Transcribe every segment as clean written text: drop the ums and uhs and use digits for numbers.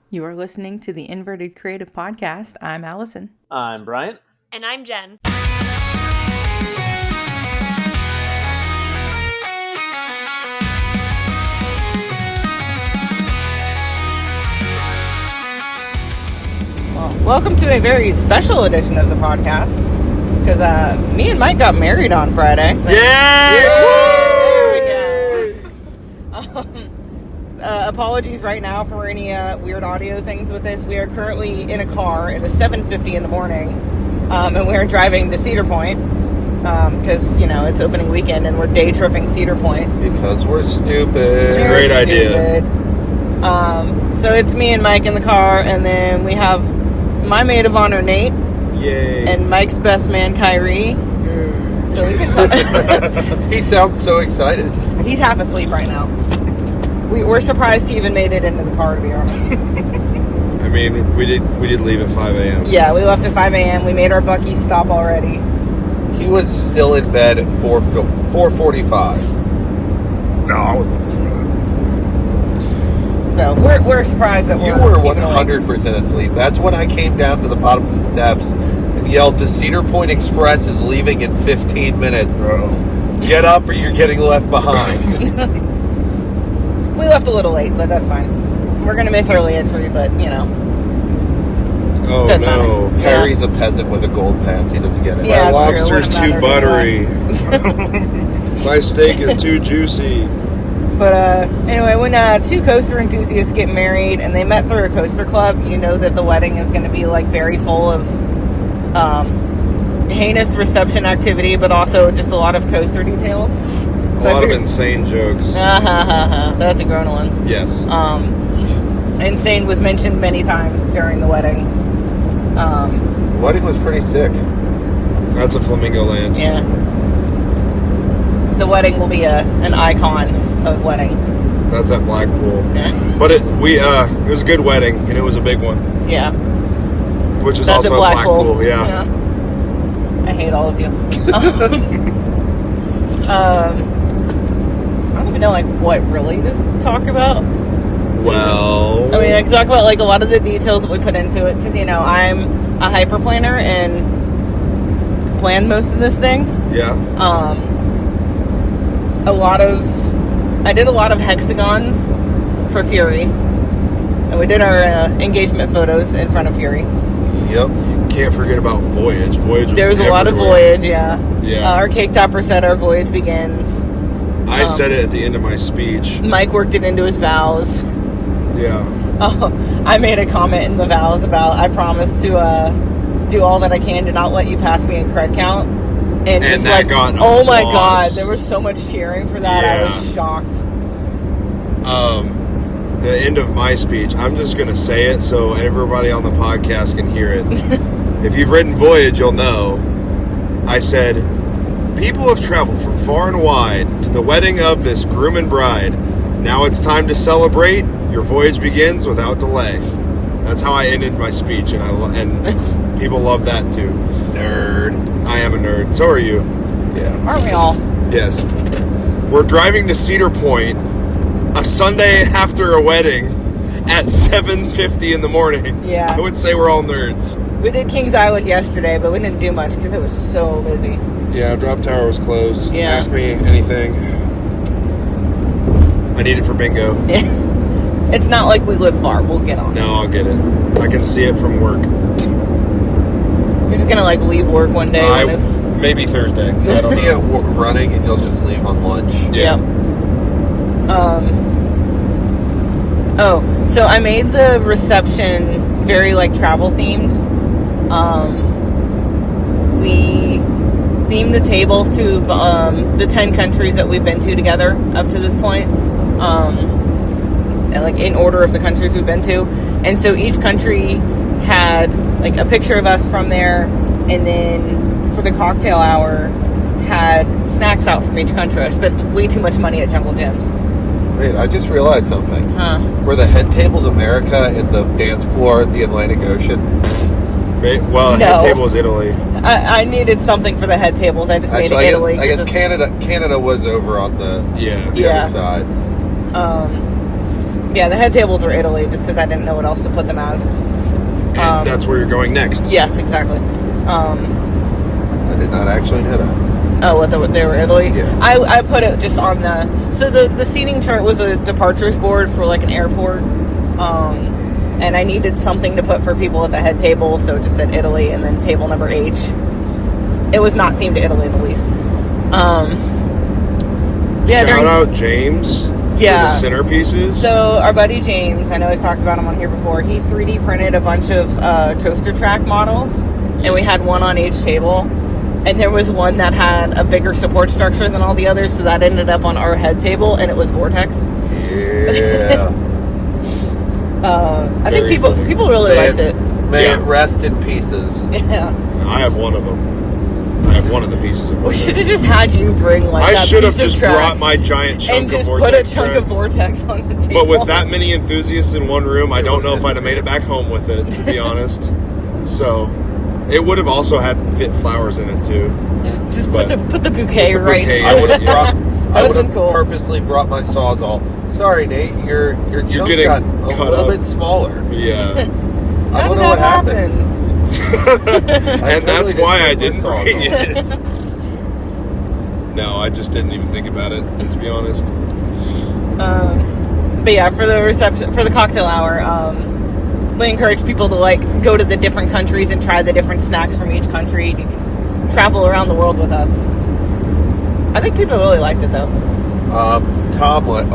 You are listening to the Inverted Creative Podcast. I'm Allison. I'm Bryant. And I'm Jen. Well, welcome to a very special edition of the podcast, because me and Mike got married on Friday. Apologies right now for any weird audio things with this. We are currently in a car. It is 7:50 in the morning, and we're driving to Cedar Point because, it's opening weekend and we're day tripping Cedar Point. Because we're stupid. It's a great idea. So it's me and Mike in the car, and then we have my maid of honor, Nate. Yay. And Mike's best man, Kyrie. So we can He sounds so excited. He's half asleep right now. We're surprised he even made it into the car, to be honest. I mean, we did leave at 5 a.m. Yeah, we left at 5 a.m. We made our Buc-ee stop already. He was still in bed at 4:45. No, I wasn't before So we're surprised that You we're were 100% asleep. That's when I came down to the bottom of the steps and yelled, "The Cedar Point Express is leaving in 15 minutes. Bro. Get up or you're getting left behind." We left a little late, but that's fine. We're going to miss early entry, but, Oh, Doesn't no. matter. Harry's a peasant with a gold pass. He doesn't get it. Yeah. My it's true. lobster's Wouldn't too matter buttery. My steak is too juicy. But anyway, when two coaster enthusiasts get married and they met through a coaster club, you know that the wedding is going to be very full of heinous reception activity, but also just a lot of coaster details. A lot of insane jokes. That's a grown one. Yes. Insane was mentioned many times during the wedding. The wedding was pretty sick. That's a Flamingo Land. Yeah. The wedding will be an icon of weddings. That's at Blackpool. Yeah. But it was a good wedding, and it was a big one. Yeah. Which is That's also at Blackpool. Yeah. I hate all of you. I don't even know what really to talk about. Well. I mean, I can talk about a lot of the details that we put into it because I'm a hyper planner and planned most of this thing. Yeah. I did a lot of hexagons for Fury, and we did our engagement photos in front of Fury. Yep. Can't forget about Voyage. Voyage was There was a lot of everywhere. Voyage, yeah. Yeah. Our cake topper said our voyage begins. I said it at the end of my speech. Mike worked it into his vows. Yeah. Oh, I made a comment in the vows about I promise to do all that I can to not let you pass me in cred count. And just that got oh my god, applause. there was so much cheering for that. I was shocked. The end of my speech, I'm just going to say it so everybody on the podcast can hear it. If you've ridden Voyage, you'll know. I said, people have traveled from far and wide to the wedding of this groom and bride. Now it's time to celebrate. Your voyage begins without delay. That's how I ended my speech, and people love that too. Nerd. I am a nerd. So are you. Yeah. Aren't we all? Yes. We're driving to Cedar Point a Sunday after a wedding at 7:50 in the morning. Yeah. I would say we're all nerds. We did Kings Island yesterday, but we didn't do much because it was so busy. Yeah, Drop Tower was closed. Yeah. Ask me anything. I need it for bingo. Yeah. It's not like we live far. We'll get on. No, I'll get it. I can see it from work. You're just gonna leave work one day when it's Maybe Thursday. I You'll don't see know. it running and you'll just leave on lunch. Yeah. Yep. So I made the reception very travel themed. We themed the tables to the 10 countries that we've been to together up to this point. In order of the countries we've been to. And so each country had a picture of us from there, and then for the cocktail hour had snacks out from each country. I spent way too much money at Jungle Gyms. Wait, I just realized something. Huh. Were the head tables America and the dance floor the Atlantic Ocean? Well, No. head table is Italy. I needed something for the head tables. I just made it Italy. I guess 'cause it's- Canada was over on the Yeah. other side. Yeah, the head tables were Italy, just because I didn't know what else to put them as. And that's where you're going next. Yes, exactly. I did not actually know that. Oh, what they were Italy? Yeah. I put it just on so the seating chart was a departures board for like an airport. And I needed something to put for people at the head table, so it just said Italy and then table number H. It was not themed to Italy in the least. Shout out James for the centerpieces. So our buddy James, I know I've talked about him on here before, he 3D printed a bunch of coaster track models, and we had one on each table. And there was one that had a bigger support structure than all the others, so that ended up on our head table, and it was Vortex. Yeah. I think people really liked it. May it rest in pieces. Yeah. I have one of them. I have one of the pieces of We Vortex. should have just had you bring I should have just brought my giant chunk of Vortex. And just put a chunk of Vortex on the table. But with that many enthusiasts in one room, I don't know if I'd have made it back home with it, to be honest. So, it would have also had fit flowers in it, too. Just put the bouquet right. Bouquet. I would have cool. purposely brought my Sawzall. Sorry, Nate, your chunk getting got a cut little up. bit smaller. Yeah. I don't know what happened. And that's why I didn't bring bring it. No, I just didn't even think about it, to be honest. But yeah, for the reception, for the cocktail hour, we encourage people to like go to the different countries and try the different snacks from each country. You can travel around the world with us. I think people really liked it though. Tomlin,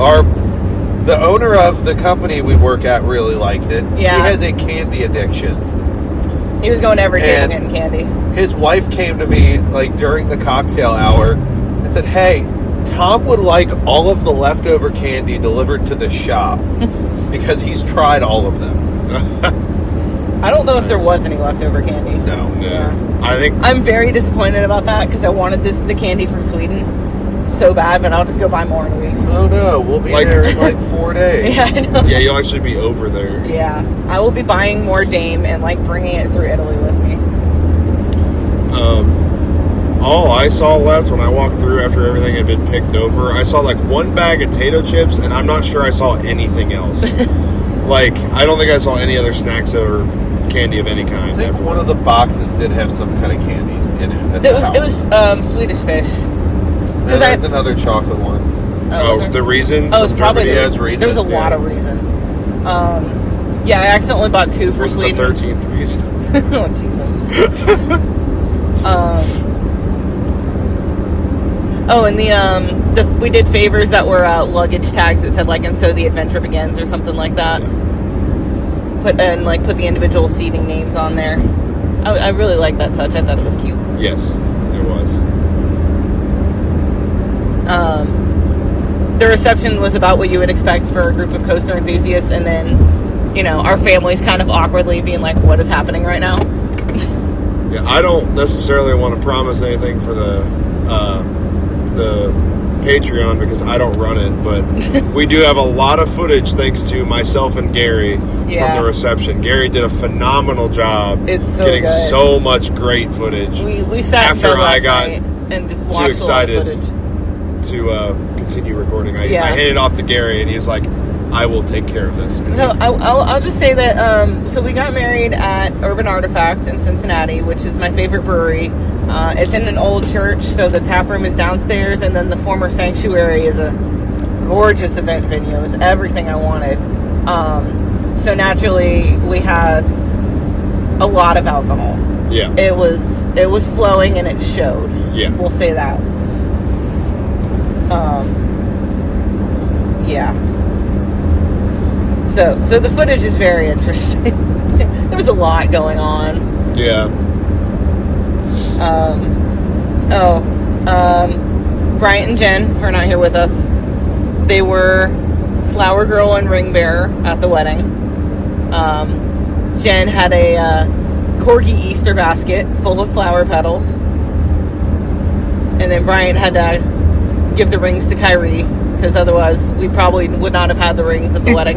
the owner of the company we work at, really liked it. Yeah. He has a candy addiction. He was going to every table getting candy. His wife came to me like during the cocktail hour and said, "Hey, Tom would like all of the leftover candy delivered to the shop because he's tried all of them." I don't know if there was any leftover candy. No. Yeah. I think I'm very disappointed about that because I wanted the candy from Sweden so bad, but I'll just go buy more in a week. Oh no, we'll be there in like 4 days. Yeah, I know. Yeah, you'll actually be over there. Yeah, I will be buying more Dame and like bringing it through Italy with me. All I saw left when I walked through after everything had been picked over, I saw like one bag of potato chips, and I'm not sure I saw anything else. Like, I don't think I saw any other snacks or candy of any kind. I think one of the boxes did have some kind of candy in it. It was Swedish fish. No, there's another chocolate one. The reason? Oh, it's probably Germany. Reason. There's a lot of reason. Yeah, I accidentally bought 2 for What's Sweden. the 13th reason? Oh, Jesus. And we did favors that were luggage tags that said like, and so the adventure begins or something like that. Yeah. Put the individual seating names on there. I really like that touch. I thought it was cute. Yes, it was. The reception was about what you would expect for a group of coaster enthusiasts, and then, our families kind of awkwardly being like, what is happening right now? Yeah, I don't necessarily want to promise anything for the Patreon because I don't run it, but we do have a lot of footage thanks to myself and Gary from the reception. Gary did a phenomenal job. It's so getting good. so much great footage. We sat after I got and just too watched excited a lot of footage. to continue recording. I handed it off to Gary, and he's like, I will take care of this. So I'll just say that, so we got married at Urban Artifact in Cincinnati, which is my favorite brewery. It's in an old church, so the tap room is downstairs, and then the former sanctuary is a gorgeous event venue. It was everything I wanted. So naturally, we had a lot of alcohol. Yeah. It was flowing, and it showed. Yeah. We'll say that. Yeah. So the footage is very interesting. There was a lot going on. Yeah. Bryant and Jen are not here with us. They were flower girl and ring bearer at the wedding. Jen had a corgi Easter basket full of flower petals. And then Bryant had to give the rings to Kyrie, because otherwise we probably would not have had the rings at the wedding.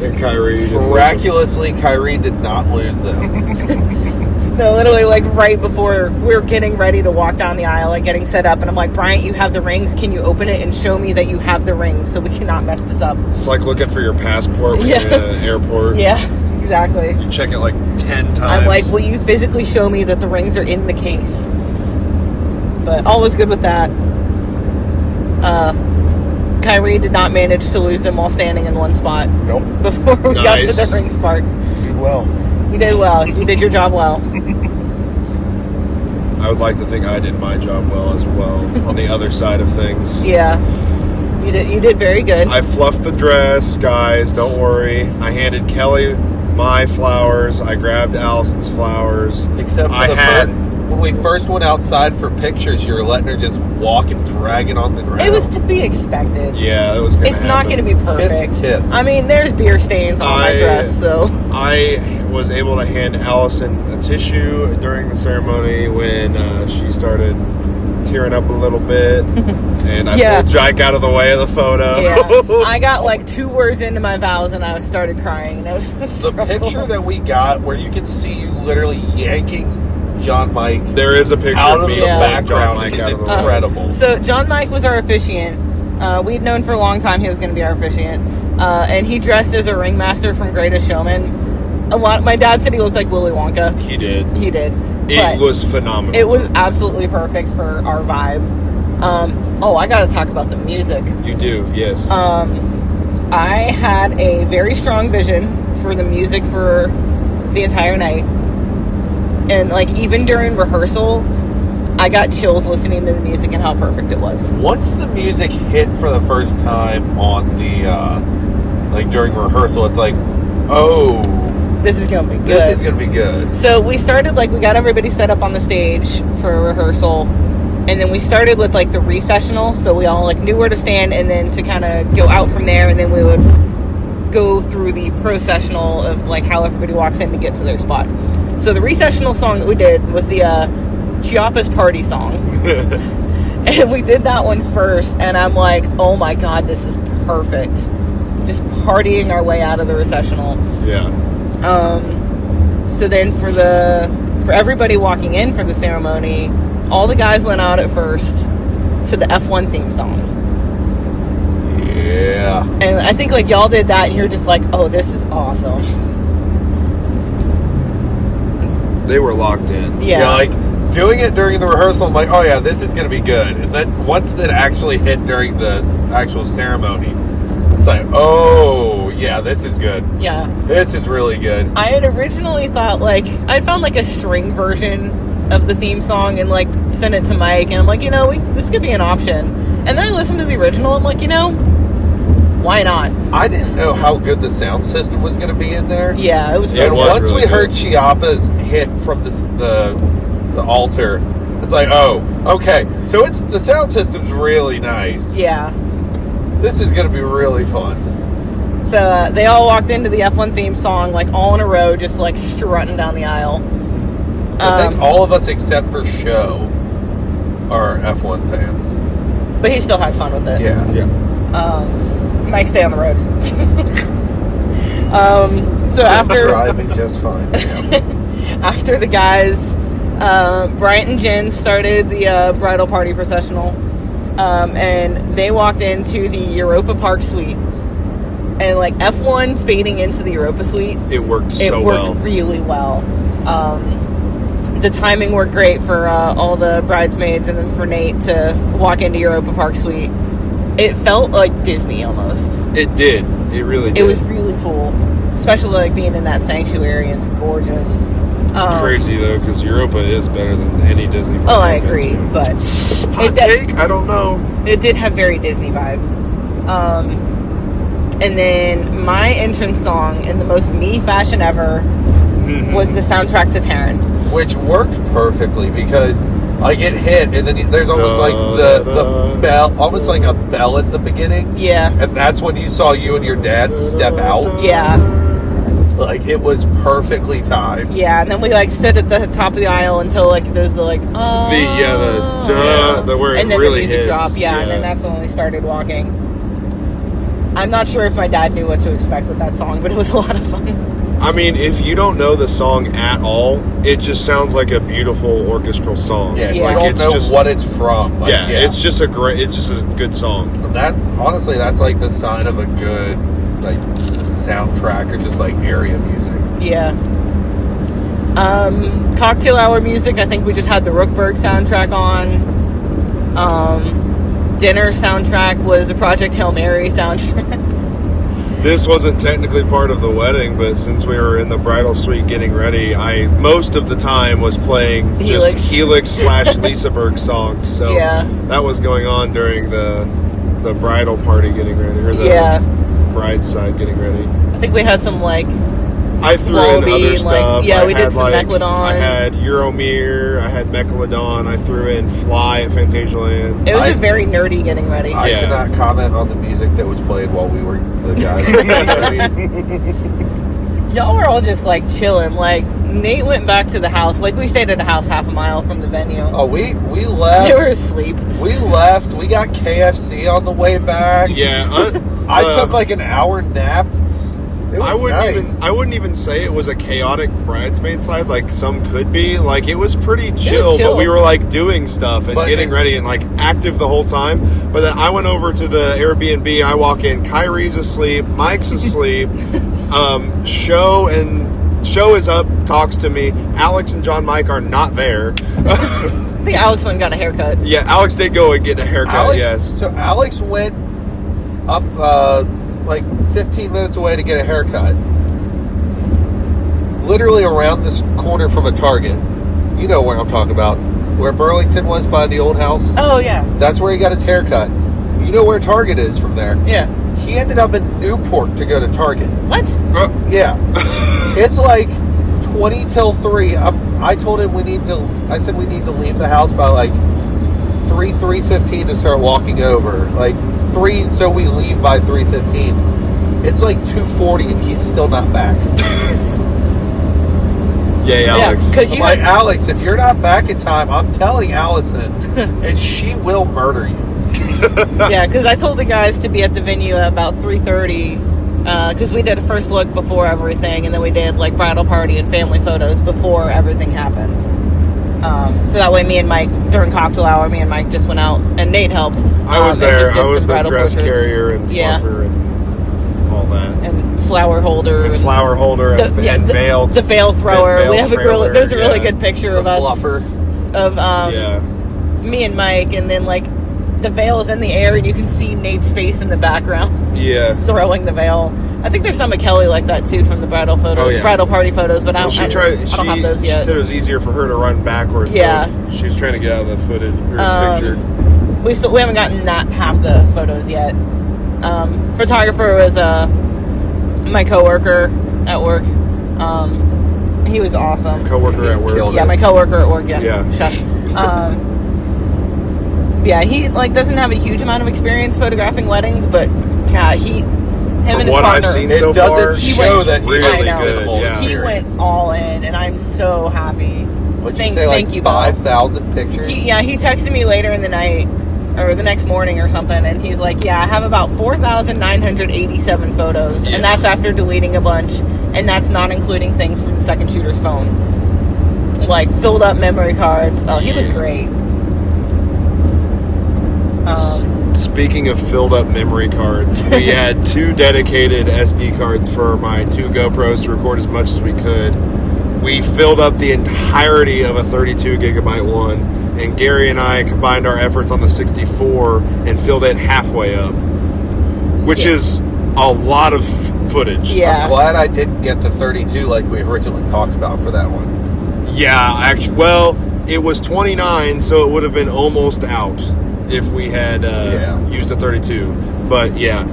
And Kyrie. Miraculously, Kyrie did not lose them. No, literally, like, right before we were getting ready to walk down the aisle, like, getting set up, and I'm like, Bryant, you have the rings. Can you open it and show me that you have the rings so we cannot mess this up? It's like looking for your passport when you're in an airport. Yeah, exactly. You check it like 10 times. I'm like, will you physically show me that the rings are in the case? But all was good with that. Kyrie did not manage to lose them while standing in one spot. Nope. Before we got to the rings part. Did well. You did well. You did your job well. I would like to think I did my job well as well on the other side of things. Yeah. You did very good. I fluffed the dress, guys. Don't worry. I handed Kelly my flowers. I grabbed Allison's flowers. Except for when we first went outside for pictures, you were letting her just walk and dragging on the ground. It was to be expected. Yeah, it was going to It's not going to be perfect. Kiss. I mean, there's beer stains on my dress, so. I was able to hand Allison a tissue during the ceremony when she started tearing up a little bit. And I pulled Jake out of the way of the photo. Yeah. I got like 2 words into my vows and I started crying. And it was the picture that we got where you can see you literally yanking John Mike. There is a picture out of of me the background. John Mike out of the way. Incredible. So John Mike was our officiant. We'd known for a long time he was going to be our officiant. And he dressed as a ringmaster from Greatest Showman. My dad said he looked like Willy Wonka. He did. It was phenomenal. It was absolutely perfect for our vibe. I got to talk about the music. You do, yes. I had a very strong vision for the music for the entire night. And, like, even during rehearsal, I got chills listening to the music and how perfect it was. Once the music hit for the first time on the, during rehearsal, it's like, oh, this is going to be good. This is going to be good. So we started, we got everybody set up on the stage for rehearsal. And then we started with, the recessional. So we all, knew where to stand. And then to kind of go out from there. And then we would go through the processional of, how everybody walks in to get to their spot. So the recessional song that we did was the Chiapas Party song. And we did that one first. And I'm like, oh my God, this is perfect. Just partying our way out of the recessional. Yeah. So then for everybody walking in for the ceremony, all the guys went out at first to the F1 theme song. Yeah. And I think y'all did that and you're just like, oh, this is awesome. They were locked in. Yeah. Doing it during the rehearsal, I'm like, oh yeah, this is going to be good. And then once it actually hit during the actual ceremony, it's like, oh, yeah, this is good. Yeah. This is really good. I had originally thought, I found, a string version of the theme song and, sent it to Mike. And I'm like, this could be an option. And then I listened to the original. I'm like, why not? I didn't know how good the sound system was going to be in there. Yeah, it was And once really we heard Chiapas hit from the altar, it's like, oh, okay. So the sound system's really nice. Yeah. This is going to be really fun. So they all walked into the F1 theme song, all in a row, just strutting down the aisle. I think all of us except for Show are F1 fans. But he still had fun with it. Yeah. Yeah. Mike, stay on the road. So after driving just fine. Yeah. after the guys, Bryant and Jen started the bridal party processional, and they walked into the Europa Park suite, and F1 fading into the Europa suite. It worked It worked really well. The timing worked great for all the bridesmaids, and then for Nate to walk into Europa Park suite. It felt like Disney almost. It did. It really did. It was really cool, especially being in that sanctuary. It's gorgeous. It's crazy though, because Europa is better than any Disney park. Oh, I agree, but hot take? I don't know. It did have very Disney vibes. And then my entrance song in the most me fashion ever was the soundtrack to Taryn, which worked perfectly because it hit, and then there's almost the bell, almost like a bell at the beginning. Yeah. And that's when you saw you and your dad step out. Yeah. It was perfectly timed. Yeah, and then we stood at the top of the aisle until there's the where it and then really the music hits. dropped. Yeah, and then that's when we started walking. I'm not sure if my dad knew what to expect with that song, but it was a lot of fun. I mean, if you don't know the song at all, it just sounds like a beautiful orchestral song. Yeah, Yeah. you Like, don't know what it's from. Like, it's just a good song. That honestly, that's like the sign of a good like soundtrack or just like area music. Yeah. Cocktail hour music. I think we just had the Rookburg soundtrack on. Dinner soundtrack was the Project Hail Mary soundtrack. This wasn't technically part of the wedding, but since we were in the bridal suite getting ready, I most of the time was playing just Helix / Lisa Berg songs. So that was going on during the bridal party getting ready, or the bride's side getting ready. I think we had some like I threw in other stuff. We did some Megalodon. I had Euromir, I had Megalodon, I threw in Fly at Fantasialand. It was a very nerdy getting ready. I cannot comment on the music that was played while we were the guys. Y'all were all just like chilling. Like Nate went back to the house. Like we stayed at a house half a mile from the venue. Oh, we left. They were asleep. We left. We got KFC on the way back. Yeah, I took like an hour nap. I wouldn't even say it was a chaotic bridesmaid side like some could be. Like it was pretty chill, but we were like doing stuff and getting ready and like active the whole time. But then I went over to the Airbnb. I walk in, Kyrie's asleep, Mike's asleep. Show is up, talks to me. Alex and John Mike are not there. I think Alex went and got a haircut. Yeah, Alex did go and get a haircut. Yes. So Alex went up like 15 minutes away to get a haircut. Literally around this corner from a Target. You know where I'm talking about. Where Burlington was by the old house. Oh, yeah. That's where he got his haircut. You know where Target is from there. Yeah. He ended up in Newport to go to Target. What? Yeah. It's like 20 till 3. I told him I said we need to leave the house by like 3:15 to start walking over. Like 3, so we leave by 3:15. It's like 2:40 and he's still not back. Yay, Alex. Yeah, I'm like, Alex, if you're not back in time, I'm telling Allison, and she will murder you. Yeah, because I told the guys to be at the venue at about 3:30. Because we did a first look before everything, and then we did like bridal party and family photos before everything happened. So that way, me and Mike during cocktail hour, me and Mike just went out, and Nate helped. I was there. I was the dress carrier and fluffer and all that, and flower holder, and veil, the veil thrower. We have there's a really good picture of us fluffer. Of me and Mike, and then like the veil is in the air, and you can see Nate's face in the background. Yeah, throwing the veil. I think there's some of Kelly like that too from the bridal photos, bridal party photos. But I don't have those yet. She said it was easier for her to run backwards. Yeah, so she was trying to get out of the footage or picture. We haven't gotten that half the photos yet. Photographer was my coworker at work. He was awesome. Coworker at work. Yeah, my coworker at work. Yeah. Shush. Yeah, he like doesn't have a huge amount of experience photographing weddings, but yeah, him and his partner. I've seen so far, he went really good. Yeah. He went all in, and I'm so happy. Thank you, 5,000 pictures? He texted me later in the night, or the next morning or something, and he's like, yeah, I have about 4,987 photos, and that's after deleting a bunch, and that's not including things from the second shooter's phone. Like, filled up memory cards. Oh, he was great. Speaking of filled up memory cards, we had 2 dedicated SD cards for my 2 GoPros to record as much as we could. We filled up the entirety of a 32 gigabyte one, and Gary and I combined our efforts on the 64 and filled it halfway up, which is a lot of footage. Yeah. I'm glad I didn't get to 32 like we originally talked about for that one. Yeah, actually, well, it was 29, so it would have been almost out if we had used a 32. But yeah,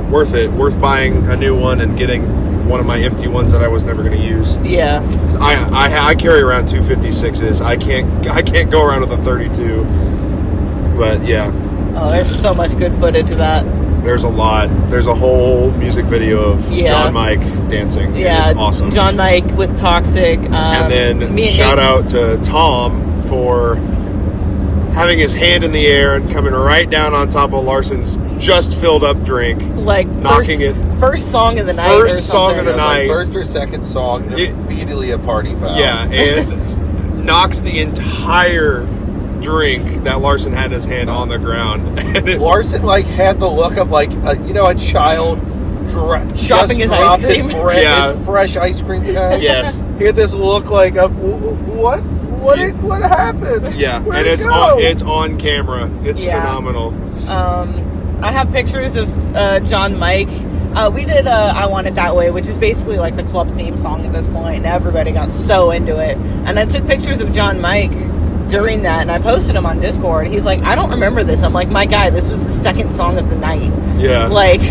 worth buying a new one and getting one of my empty ones that I was never going to use. Yeah. I carry around 256s. I can't go around with a 32. But yeah. Oh, there's so much good footage of that. There's a lot. There's a whole music video of John Mike dancing. Yeah, and it's awesome. John Mike with Toxic. And then shout out to Tom for having his hand in the air and coming right down on top of Larson's just filled up drink, like knocking it first song of the night. First song of the night. First or second song, and immediately a party foul. Yeah, and knocks the entire drink that Larson had in his hand on the ground. And Larson had the look of a child dropping his ice cream. His fresh ice cream cone. Yes. He had this look what happened? Yeah, Where'd and it's on camera. It's phenomenal. I have pictures of John Mike. We did I Want It That Way, which is basically like the club theme song at this point, and everybody got so into it. And I took pictures of John Mike during that, and I posted them on Discord. He's like, I don't remember this. I'm like, my guy, this was the second song of the night. Yeah. Like,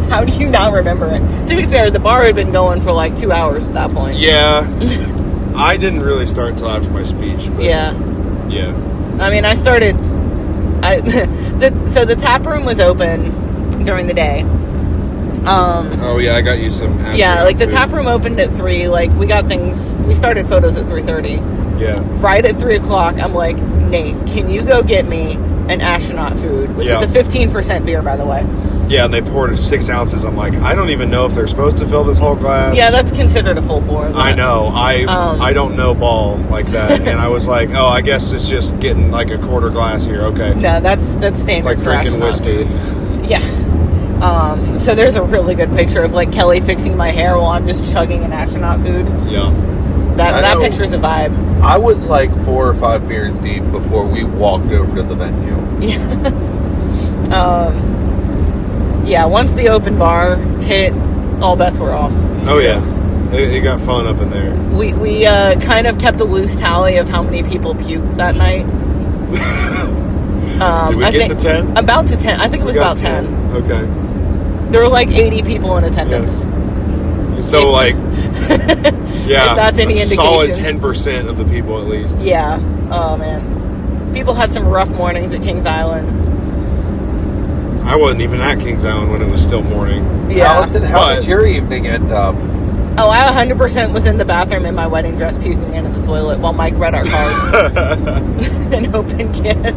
how do you not remember it? To be fair, the bar had been going for 2 hours at that point. Yeah. I didn't really start until after my speech. But Yeah. I mean, I started... so the tap room was open during the day. Oh, yeah, I got you some... Yeah, the tap room opened at 3. We got things... We started photos at 3:30. Yeah. Right at 3 o'clock, I'm like, Nate, can you go get me an astronaut food? Which is a 15% beer, by the way. Yeah, and they poured 6 ounces. I'm like, I don't even know if they're supposed to fill this whole glass. Yeah, that's considered a full pour. I know. I don't know ball like that. And I was like, oh, I guess it's just getting a quarter glass here. Okay. No, that's standard. It's like for drinking astronaut. whiskey. Yeah. So there's a really good picture of Kelly fixing my hair while I'm just chugging an astronaut food. Yeah. That picture's a vibe. I was 4 or 5 beers deep before we walked over to the venue. Yeah. Yeah, once the open bar hit, all bets were off. Oh, yeah. It got fun up in there. We kind of kept a loose tally of how many people puked that night. Did we get to 10? About to 10. I think it was about 10. Okay. There were 80 people in attendance. Yes. So, yeah, if that's any a indication. solid 10% of the people at least. Yeah. Oh, man. People had some rough mornings at Kings Island. I wasn't even at Kings Island when it was still morning. Yeah. Allison, how did your evening end up? Oh, I 100% was in the bathroom in my wedding dress puking into the toilet while Mike read our cards. An open kiss.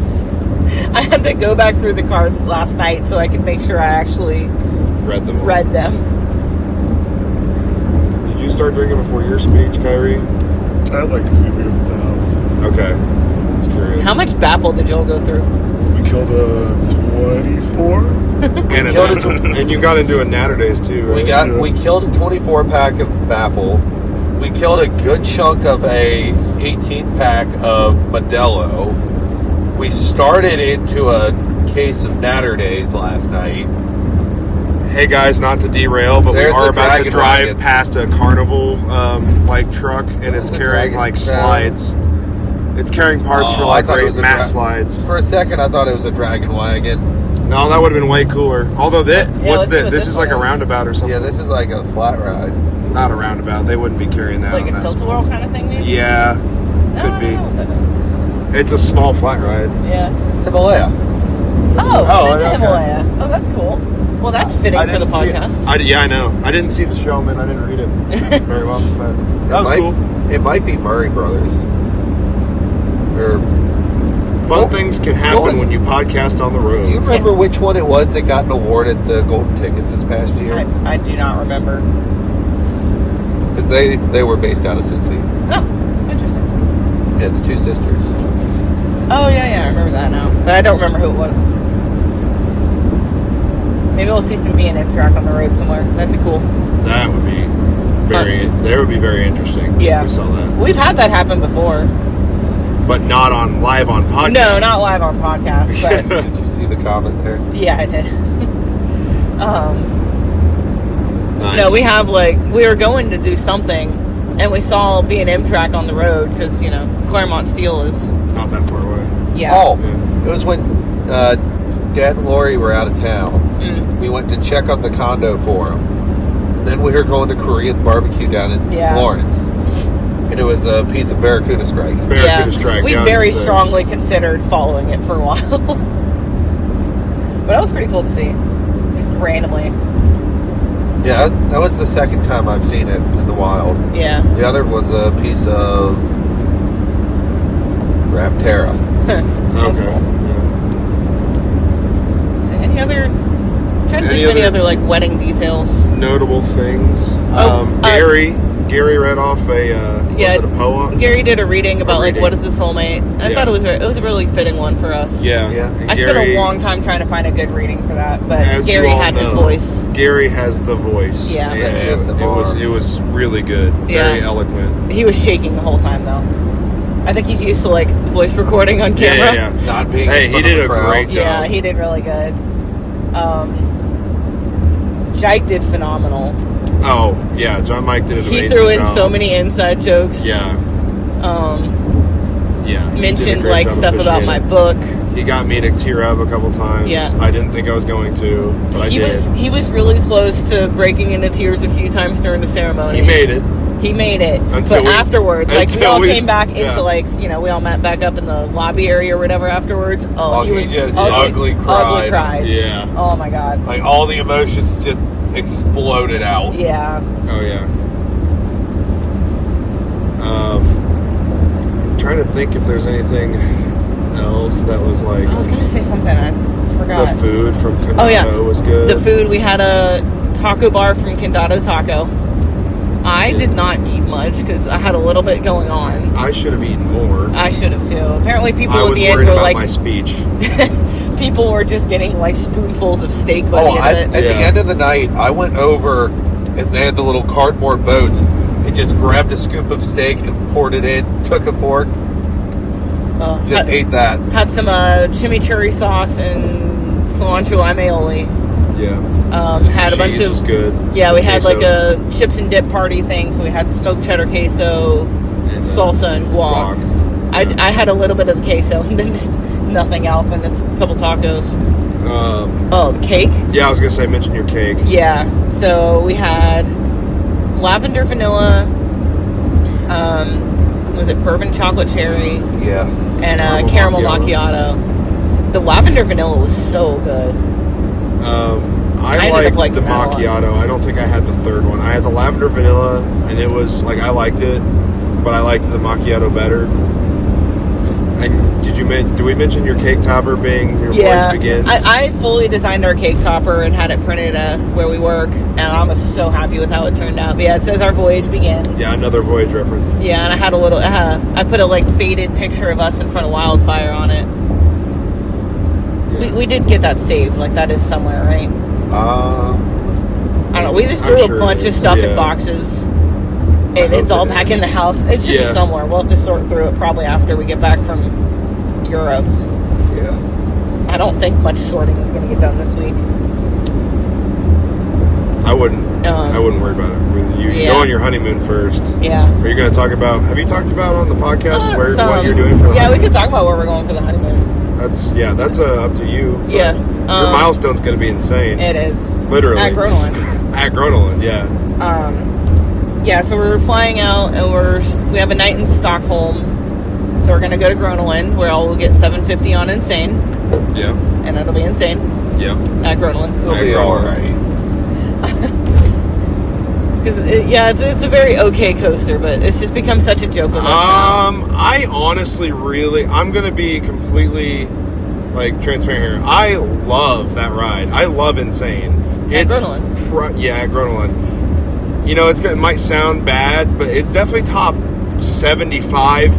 I had to go back through the cards last night so I could make sure I actually read them. Did you start drinking before your speech, Kyrie? I had a few beers at the house. Okay. I was curious. How much Bapple did y'all go through? We killed a 24. And you got into a Natterdays too, right? We killed a 24-pack of Bapple. We killed a good chunk of a 18-pack of Modelo. We started into a case of Natterdays last night. Hey guys, not to derail, but There's we are the about to Dragon drive wagon. past a carnival truck, and it's the carrying Dragon slides. It's carrying parts for I thought it was a mat slides. For a second, I thought it was a Dragon wagon. No, that would have been way cooler. Although what's this? put This this is like a one. roundabout or something. Yeah, this is like a flat ride. Not a roundabout. They wouldn't be carrying that Like on a that tilt-a-whirl small. kind of thing, maybe? Yeah, could be. It's a small flat ride. Yeah. Himalaya. Oh, it is a okay. Himalaya. Oh, that's cool. Well, that's fitting for the didn't see it. podcast. I know. I didn't see the showman. I didn't read it very well. But that was cool. It might be Murray Brothers. Or Fun things can happen when you podcast on the road. do you remember which one it was that got an award at the Golden Tickets this past year? I do not remember. Because they were based out of Cincy. Oh, interesting. It's two sisters. Oh, yeah, I remember that now. But I don't remember who it was. Maybe we'll see some B&M track on the road somewhere. That'd be cool. That would be very interesting. Yeah. If we saw that. We've had that happen before. But not live on podcast. No, not live on podcast, but Did you see the comment there? yeah, I did. Nice. No, we have we were going to do something, and we saw B&M track on the road because Claremont Steel is Not that far away. yeah. Oh, it was when Dad and Lori were out of town. Mm. We went to check on the condo for them. Then we were going to Korean barbecue down in Florence. And it was a piece of Barracuda Strike. Barracuda Strike. We yeah, very I was gonna say. strongly considered following it for a while, but that was pretty cool to see, just randomly. Yeah, that was the second time I've seen it in the wild. Yeah. The other was a piece of Raptera. Okay. Cool. Yeah. So any other? trying to think of any other like wedding details. Notable things. Oh, Gary read off was it a poem? Gary did a reading about like what is a soulmate. I thought it was a really fitting one for us. Yeah. I spent a long time trying to find a good reading for that, but Gary had his voice. Gary has the voice. Yeah. And it was really good. Very eloquent. He was shaking the whole time though. I think he's used to like voice recording on camera. Yeah. Not being he did a great job. Yeah, he did really good. Jake did phenomenal. Oh, yeah, John Mike did an amazing job. He threw in so many inside jokes. Yeah. Mentioned like stuff about my book. He got me to tear up a couple times. Yeah. I didn't think I was going to, but I did. He was really close to breaking into tears a few times during the ceremony. He made it. Afterwards, like we all came back into like, we all met back up in the lobby area or whatever afterwards. Oh, he was just ugly cried. Yeah. Oh my God. Like all the emotions just exploded out. Yeah. Oh yeah. Trying to think if there's anything else that was like. I was gonna say something, I forgot. The food from Condado was good. The food, we had a taco bar from Condado Taco. I did not eat much because I had a little bit going on. I should have eaten more. I should have too. Apparently, people I at was the end worried were about like my speech. people were just getting like spoonfuls of steak by the end of it. At the end of the night, I went over and they had the little cardboard boats and just grabbed a scoop of steak and poured it in, took a fork, ate that. Had some chimichurri sauce and cilantro aioli. Yeah. Had a bunch of. Was good. Yeah, we had queso. like a chips and dip party thing, so we had smoked cheddar queso, and salsa, and guac. I had a little bit of the queso and then just nothing else, and it's a couple tacos. The cake? Yeah, I was gonna say, mention your cake. Yeah, so we had lavender vanilla. Was it bourbon chocolate cherry? Yeah. And caramel macchiato. The lavender vanilla was so good. I liked the macchiato. I don't think I had the third one. I had the lavender vanilla, and it was like I liked it, but I liked the macchiato better. And did we mention your cake topper being your voyage begins? I fully designed our cake topper and had it printed where we work, and I was so happy with how it turned out. But yeah, it says our voyage begins. Yeah, another voyage reference. Yeah, and I had a little. I put a like faded picture of us in front of Wildfire on it. Yeah. We did get that saved. Like that is somewhere, right? I don't know. We just threw a bunch of stuff in boxes, and it's all back in the house. It should be somewhere. We'll have to sort through it probably after we get back from Europe. Yeah. I don't think much sorting is going to get done this week. I wouldn't worry about it. You go on your honeymoon first. Yeah. Are you going to talk about? Have you talked about on the podcast what you're doing for the honeymoon? Yeah, we could talk about where we're going for the honeymoon. That's up to you. Yeah. Your milestone's going to be insane. It is. Literally. At Groenland. At Groenland, yeah. Yeah, so we're flying out, and we have a night in Stockholm. So we're going to go to Groenland, where we'll get $750 on Insane. Yeah. And it'll be insane. Yeah. At Groenland. It'll be all right. Because it's a very okay coaster, but it's just become such a joke with us. I honestly I'm gonna be completely like transparent here. I love that ride. I love Insane. At Groenland. At Groenland. It might sound bad, but it's definitely top 75,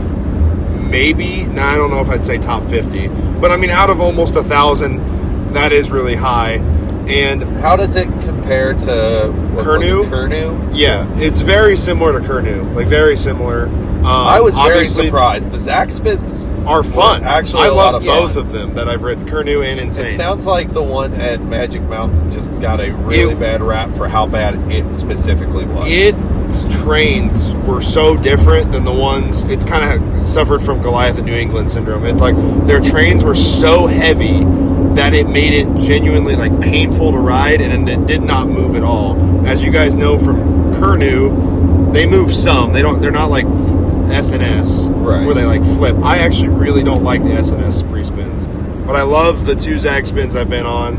maybe. Now I don't know if I'd say top 50, but I mean out of almost 1,000, that is really high. And how does it compare to Kurnu? Kurnu? Yeah, it's very similar to Kurnu. Like very similar. I was very surprised. The Zach spins are fun. Actually, I love both of them that I've ridden, Kurnu and Insane. It sounds like the one at Magic Mountain just got a really bad rap for how bad it specifically was. Its trains were so different than the ones. It's kind of suffered from Goliath and New England syndrome. It's like their trains were so heavy that it made it genuinely like painful to ride, and it did not move at all. As you guys know from Kurnu, they move some. They're not like SNS where they like flip. I actually really don't like the SNS free spins, but I love the 2 Zag spins I've been on.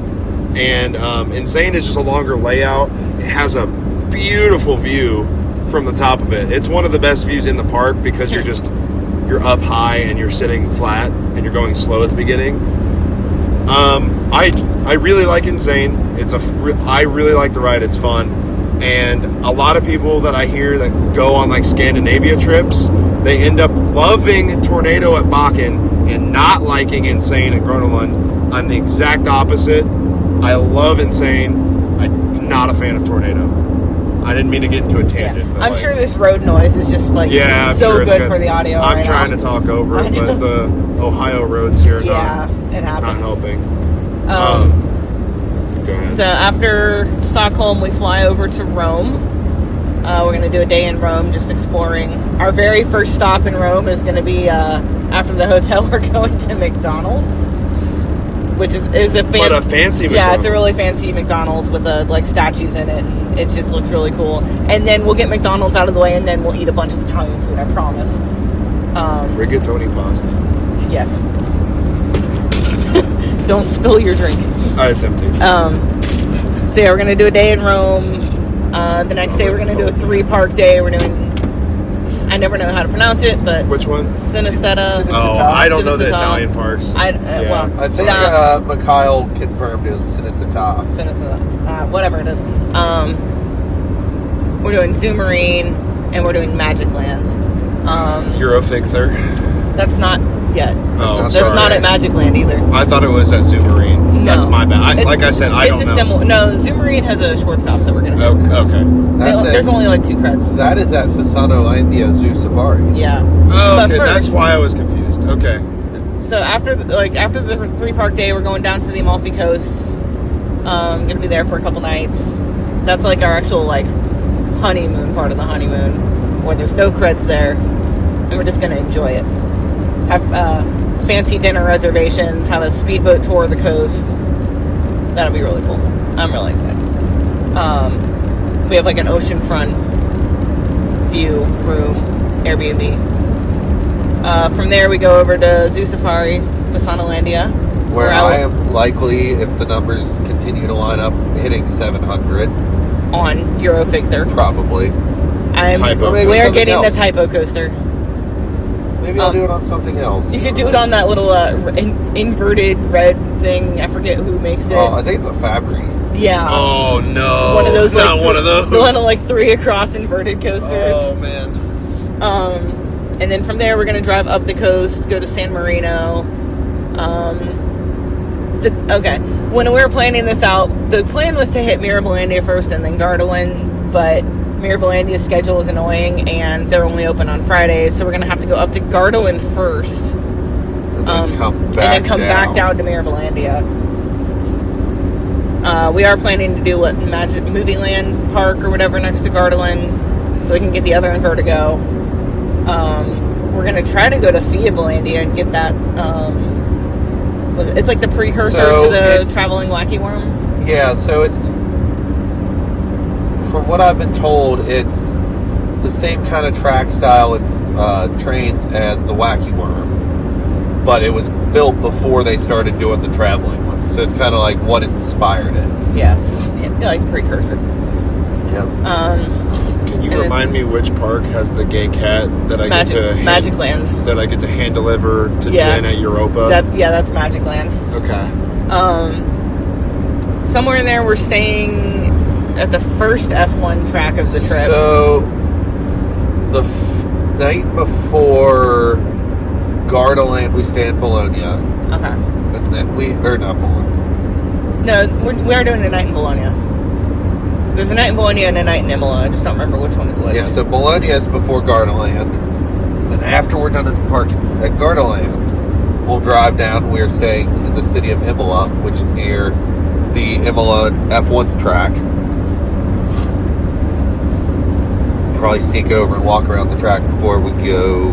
And Insane is just a longer layout. It has a beautiful view from the top of it. It's one of the best views in the park because you're up high and you're sitting flat and you're going slow at the beginning. I really like Insane. I really like the ride. It's fun. And a lot of people that I hear that go on like Scandinavia trips, they end up loving Tornado at Bakken and not liking Insane at Groenland. I'm the exact opposite. I love Insane. I'm not a fan of Tornado. I didn't mean to get into a tangent. But I'm sure this road noise is just like so sure good for the audio. I'm trying to talk over it, but the Ohio roads here are it happens. not helping. Go ahead. So after Stockholm, we fly over to Rome. We're going to do a day in Rome, just exploring. Our very first stop in Rome is going to be after the hotel. We're going to McDonald's, which is a fancy McDonald's. Yeah, it's a really fancy McDonald's with like statues in it. And it just looks really cool. And then we'll get McDonald's out of the way, and then we'll eat a bunch of Italian food. I promise. Rigatoni pasta. Yes. Don't spill your drink. It's empty. So yeah, we're gonna do a day in Rome. The next day we're gonna do a 3-park day. We're doing. I never know how to pronounce it, but which one? Cinecittà. Oh, I don't know the Italian parks. I think Mikhail confirmed it was Cinecittà. Whatever it is. We're doing Zoomarine and we're doing Magic Land. Eurofigther. That's not yet. Oh, that's sorry. not at Magic Land either. I thought it was at Zoomarine. No. That's my bad. Like I said, I don't know. No, Zoomarine has a Schwarzkopf that we're going to do. Okay. There's only like 2 creds. That is at Fasanolandia Zoo Safari. Yeah. Oh, okay. That's why I was confused. Okay. So after the 3-park day, we're going down to the Amalfi Coast. Going to be there for a couple nights. That's like our actual like honeymoon part of the honeymoon, where there's no creds there, and we're just going to enjoy it. Have fancy dinner reservations, have a speedboat tour of the coast. That'll be really cool. I'm really excited. We have like an oceanfront view room, Airbnb. From there we go over to Zoo Safari, Fasanolandia. Where I am likely, if the numbers continue to line up, hitting 700. On Eurofigther. Probably. We're getting the Typo coaster. Maybe I'll do it on something else. You could do it on that little inverted red thing. I forget who makes it. Oh, I think it's a Fabry. Yeah. Oh, no. One of those. Not one of those. The one of like 3 across inverted coasters. Oh, man. And then from there, we're going to drive up the coast, go to San Marino. When we were planning this out, the plan was to hit Mirabilandia first and then Gardaland, but Mirabilandia's schedule is annoying and they're only open on Fridays, so we're going to have to go up to Gardaland first and then come back down to Mirabilandia. We are planning to do Magic Movie Land Park or whatever next to Gardaland, so we can get the other in Vertigo. We're going to try to go to Fiabalandia and get that. It's like the precursor to the Traveling Wacky Worm. Yeah, so it's, from what I've been told, it's the same kind of track style and trains as the Wacky Worm, but it was built before they started doing the traveling ones. So it's kind of like what inspired it. Yeah, like the precursor. Yep. Can you remind me which park has the gay cat that I get to Magic Land that I get to hand deliver to Jen at Europa? That's Magic Land. Okay. Somewhere in there, we're staying at the first F1 track of the trip. So the night before Gardaland, we stay in Bologna. Okay. And then not Bologna. No, we are doing a night in Bologna. There's a night in Bologna and a night in Imola. I just don't remember which one is which. Yeah, so Bologna is before Gardaland. And after we're done at the park at Gardaland, we'll drive down. We're staying in the city of Imola, which is near the Imola F1 track. Probably sneak over and walk around the track before we go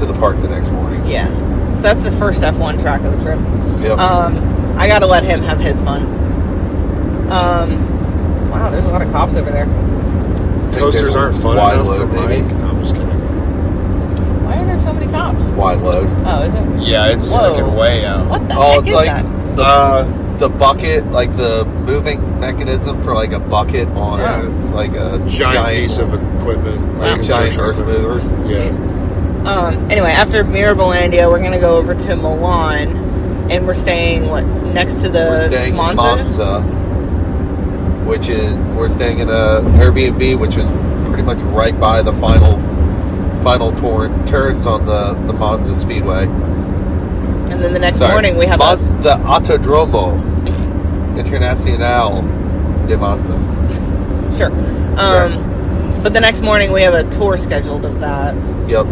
to the park the next morning. Yeah. So that's the first F1 track of the trip. Yep. I gotta let him have his fun. Wow, there's a lot of cops over there. Coasters aren't fun enough for Mike. No, I'm just kidding. Why are there so many cops? Wide load. Oh, is it? Yeah, it's sticking way out. What the heck is that? The bucket, like the moving mechanism for like a bucket on it's like a giant piece of equipment. Like a giant earth mover. Yeah. Anyway, after Mirabilandia, we're going to go over to Milan. And we're staying, next to the We're staying in Monza, which is, we're staying in a Airbnb, which is pretty much right by the final turns on the Monza Speedway. And then the next morning we have the Autodromo Internazionale di Monza. Sure. But the next morning we have a tour scheduled of that. Yep.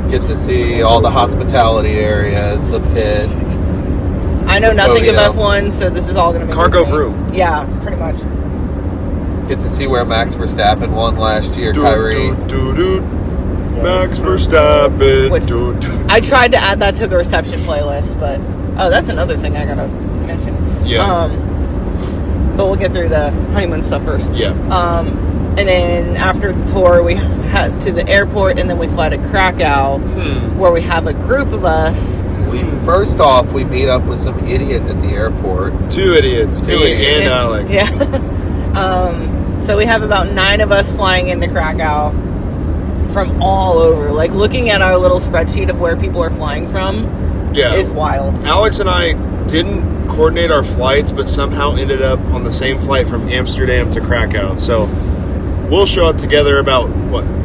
Get to see all the hospitality areas, the pit. I know nothing of F1, so this is all going to be Cargo Vroom. Yeah, pretty much. Get to see where Max Verstappen won last year, Kyrie. Max Verstappen. Which, I tried to add that to the reception playlist, but that's another thing I gotta mention. Yeah. But we'll get through the honeymoon stuff first. Yeah. And then after the tour, we head to the airport, and then we fly to Krakow, where we have a group of us. First off, we meet up with some idiot at the airport. Two idiots, me and Alex. Yeah. So we have about 9 of us flying into Krakow from all over. Like, looking at our little spreadsheet of where people are flying from is wild. Alex and I didn't coordinate our flights, but somehow ended up on the same flight from Amsterdam to Krakow. So we'll show up together about,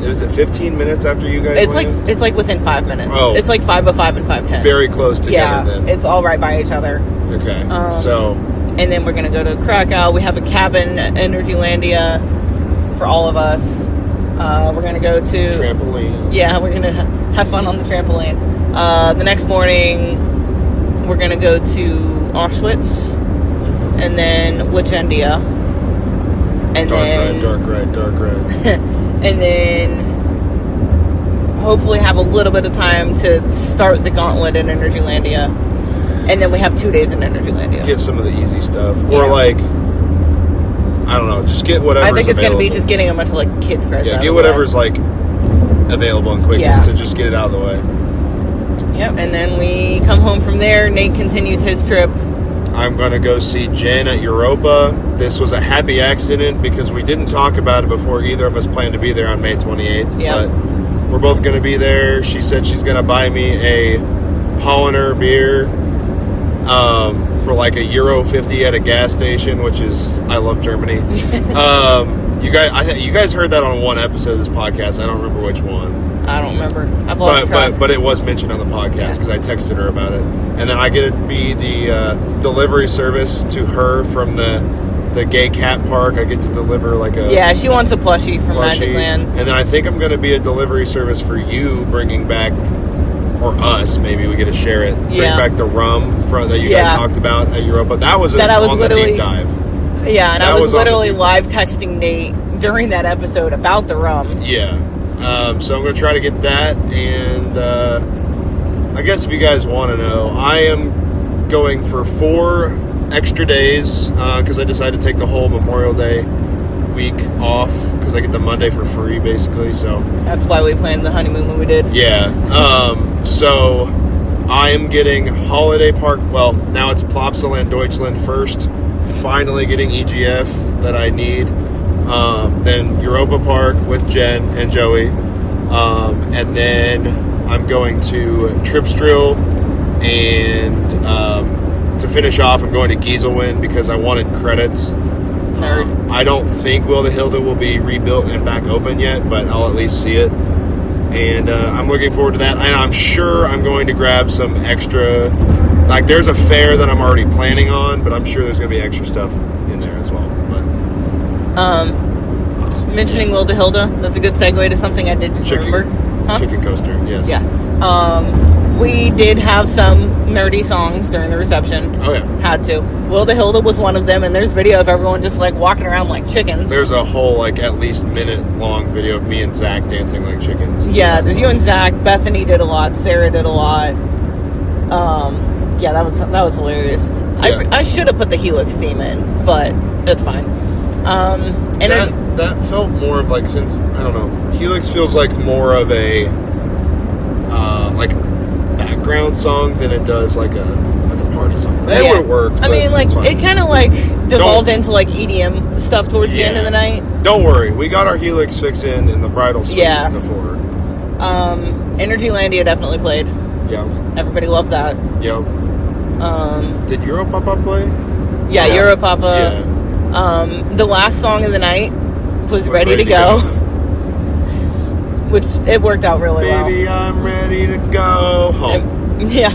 is it 15 minutes after you guys landed? It's like within 5 minutes. Oh. It's like 5:05 and 5:10. Very close together then. It's all right by each other. Okay. And then we're going to go to Krakow. We have a cabin at Energylandia for all of us. We're going to go to... Trampoline. Yeah, we're going to have fun on the trampoline. The next morning, we're going to go to Auschwitz. And then Legendia. And Dark red. And then hopefully have a little bit of time to start the gauntlet in Energylandia. And then we have 2 days in Energylandia. Get some of the easy stuff. Or I don't know, just get whatever. I think it's going to be just getting a bunch of kids crash. Yeah, get whatever's available and quickest to just get it out of the way. Yep, and then we come home from there. Nate continues his trip. I'm going to go see Jen at Europa. This was a happy accident because we didn't talk about it before either of us planned to be there on May 28th. Yep. But we're both going to be there. She said she's going to buy me a Paulaner beer for €1.50 at a gas station, which is, I love Germany. You guys heard that on one episode of this podcast. I don't remember which one. I don't remember. I've lost track. But it was mentioned on the podcast because I texted her about it. And then I get to be the delivery service to her from the gay cat park. I get to deliver Yeah, she wants a plushie from Magic Land. And then I think I'm going to be a delivery service for you, bringing back, or us, maybe we get to share it. Bring back the rum that you guys talked about at Europa. That was on the deep dive. Yeah, and I was literally live texting Nate during that episode about the rum. Yeah. So I'm going to try to get that, and I guess if you guys want to know, I am going for 4 extra days because I decided to take the whole Memorial Day week off because I get the Monday for free, basically. So that's why we planned the honeymoon when we did. Yeah. So I am getting Holiday Park. Well, now it's Plopsaland Deutschland first. Finally getting EGF that I need. Then Europa Park with Jen and Joey. And then I'm going to Tripstrill. And to finish off, I'm going to Gieselwind because I wanted credits. Nerd. I don't think Wilde-Hilde will be rebuilt and back open yet, but I'll at least see it. And I'm looking forward to that. And I'm sure I'm going to grab some extra... there's a fair that I'm already planning on, but I'm sure there's going to be extra stuff in there as well. But mentioning Wilde-Hilde, that's a good segue to something I did just remember. Huh? Chicken coaster, yes. Yeah. We did have some nerdy songs during the reception. Oh, yeah. Had to. Wilde-Hilde was one of them, and there's video of everyone just, walking around like chickens. There's a whole, at least minute-long video of me and Zach dancing like chickens. Yeah, there's you and Zach. Bethany did a lot. Sarah did a lot. Yeah, that was hilarious. Yeah. I should have put the Helix theme in, but it's fine. That felt more of since, I don't know, Helix feels like more of a background song than it does like a party song. It would work. I mean, it kind of devolved into EDM stuff towards the end of the night. Don't worry, we got our Helix fix in the bridal suite before. Energylandia definitely played. Yeah. Everybody loved that. Yep. Did Europapa play? Yeah, Yeah. Europapa. Yeah. The last song of the night was Ready to Go. Which, it worked out really well. Baby, I'm ready to go home. Yeah.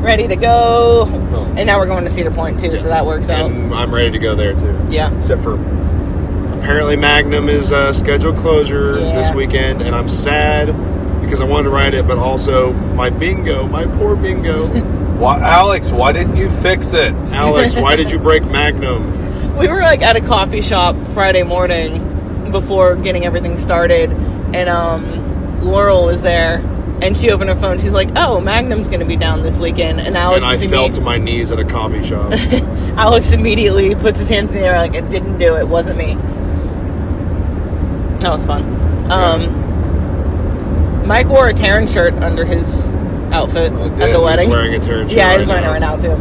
Ready to go. And now we're going to Cedar Point, too, so that works out. And I'm ready to go there, too. Yeah. Except for, apparently Magnum is scheduled closure this weekend, and I'm sad because I wanted to ride it, but also my poor bingo. Why, Alex, why didn't you fix it? Alex, why did you break Magnum? We were, like, at a coffee shop Friday morning before getting everything started, and Laurel was there, and she opened her phone. She's like, "Oh, Magnum's going to be down this weekend." And Alex, And I fell to my knees at a coffee shop. Alex immediately puts his hands in the air like, "It didn't do it. Wasn't me." That was fun. Mike wore a Terran shirt under his outfit at the wedding. He's wearing a Terran shirt. Yeah, he's wearing it right now too.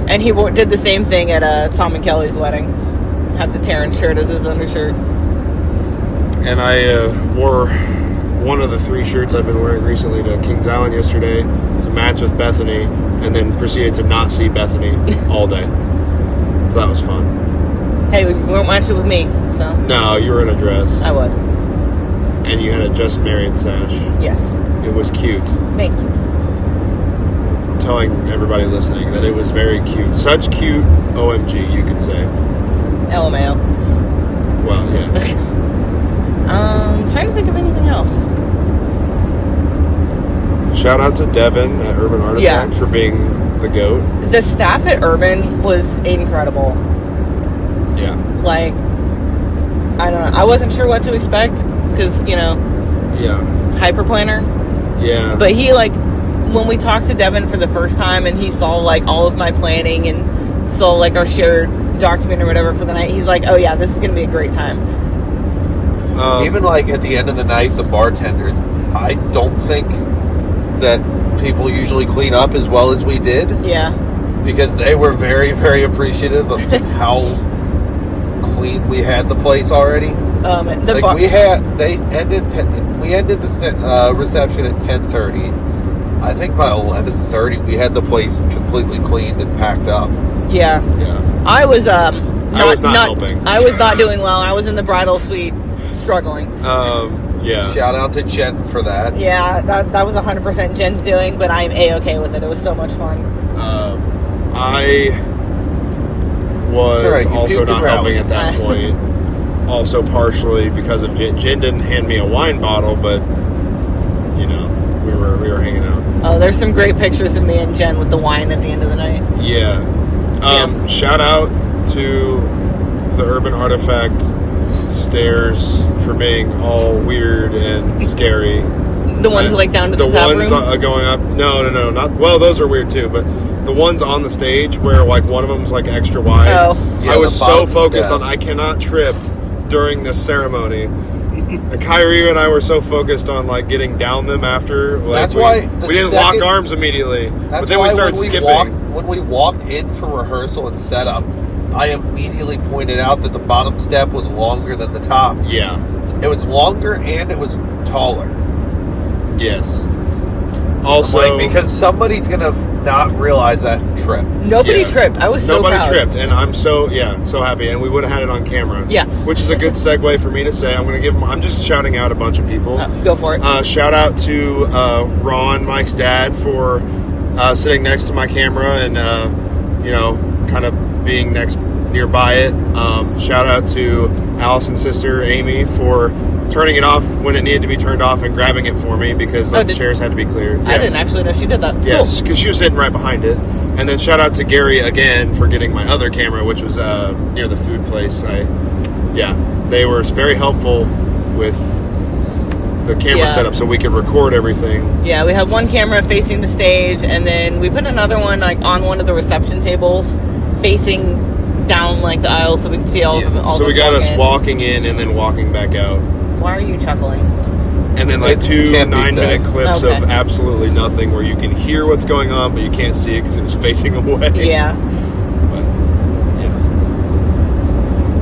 And he did the same thing at Tom and Kelly's wedding. Had the Terran shirt as his undershirt. And I wore one of the 3 shirts I've been wearing recently to Kings Island yesterday to match with Bethany, and then proceeded to not see Bethany all day. So that was fun. Hey, we won't match it with me, so. No, you were in a dress. I was. And you had a just married sash. Yes. It was cute. Thank you. I'm telling everybody listening that it was very cute. Such cute OMG, you could say. LMAO. Well, yeah. Trying to think of anything else. Shout out to Devin at Urban Artifact for being the GOAT. The staff at Urban was incredible. Yeah. Like, I don't know. I wasn't sure what to expect because, Yeah. hyperplaner. Yeah. But he, like, when we talked to Devin for the first time and he saw, like, all of my planning and saw, like, our shared document or whatever for the night, he's like, "Oh, yeah, this is going to be a great time." Even like at the end of the night, the bartenders, I don't think that people usually clean up as well as we did. Yeah. Because they were very, very appreciative of just how clean we had the place already. We ended the reception at 10:30. I think by 11:30 we had the place completely cleaned and packed up. Yeah. Yeah. I was not helping. I was not doing well. I was in the bridal suite struggling. Yeah. Shout out to Jen for that. Yeah, that was 100% Jen's doing, but I'm A-okay with it. It was so much fun. I was It's all right, you also puked not around. helping at that point. Also partially because of Jen. Jen didn't hand me a wine bottle, but we were hanging out. Oh, there's some great pictures of me and Jen with the wine at the end of the night. Yeah. Shout out to the Urban Artifact stairs for being all weird and scary. The ones like down to the tap ones room? Going up. No, not. Well, those are weird too. But the ones on the stage where like one of them's like extra wide. Oh. Yeah, I was the so bottom focused step. on I cannot trip during this ceremony. And Kyrie and I were so focused on like getting down them after. Like, That's why we didn't lock arms immediately. But then we started skipping. When we walked in for rehearsal and setup, I immediately pointed out that the bottom step was longer than the top. Yeah. It was longer and it was taller. Yes. Also, Like, because somebody's gonna not realize that trip. Nobody tripped. I was so proud. Nobody tripped, and I'm so happy, and we would have had it on camera. Yeah. Which is a good segue for me to say. I'm just shouting out a bunch of people. Go for it. Shout out to Ron, Mike's dad, for sitting next to my camera and kind of being nearby it. Shout out to Allison's sister Amy for turning it off when it needed to be turned off and grabbing it for me because the chairs had to be cleared. I didn't actually know she did that. Yes, because she was sitting right behind it. And then shout out to Gary again for getting my other camera, which was near the food place. They were very helpful with the camera setup so we could record everything. Yeah, we had one camera facing the stage, and then we put another one like on one of the reception tables, facing down like the aisle, so we could see all of them. So we got us walking in and then walking back out. Why are you chuckling? And then like two can't be 9-minute said. clips of absolutely nothing where you can hear what's going on, but you can't see it because it was facing away. Yeah. But,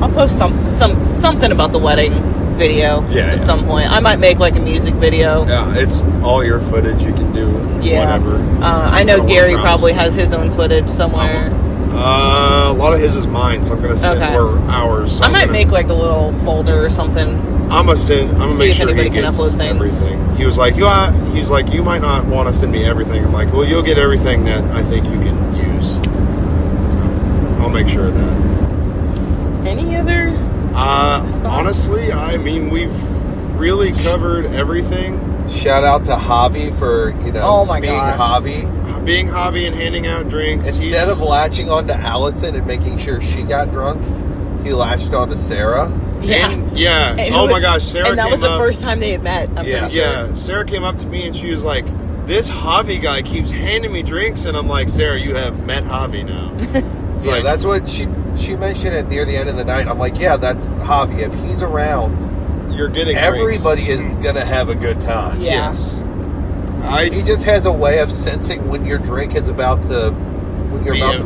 I'll post something about the wedding video at some point. I might make like a music video. Yeah, it's all your footage. You can do whatever. I know Gary probably has his own footage somewhere. A lot of his is mine, so I'm gonna send or ours. So I might make like a little folder or something. I'm gonna make sure he can gets upload things. everything. He was like, you might not want to send me everything. I'm like, well, you'll get everything that I think you can use. So I'll make sure of that. Any other? Honestly, I mean, we've really covered everything. Shout out to Javi for being Javi. Being Javi and handing out drinks. Instead of latching on to Allison and making sure she got drunk, he latched on to Sarah. Yeah. And oh my gosh, Sarah and that was the first time they had met. I'm pretty sure. Yeah, Sarah came up to me and she was like, this Javi guy keeps handing me drinks, and I'm like, Sarah, you have met Javi now. Yeah, that's what she mentioned it near the end of the night. I'm like, yeah, that's Javi. If he's around, you're getting everybody drinks. is gonna have a good time. Yeah. Yes. He just has a way of sensing when your drink is about to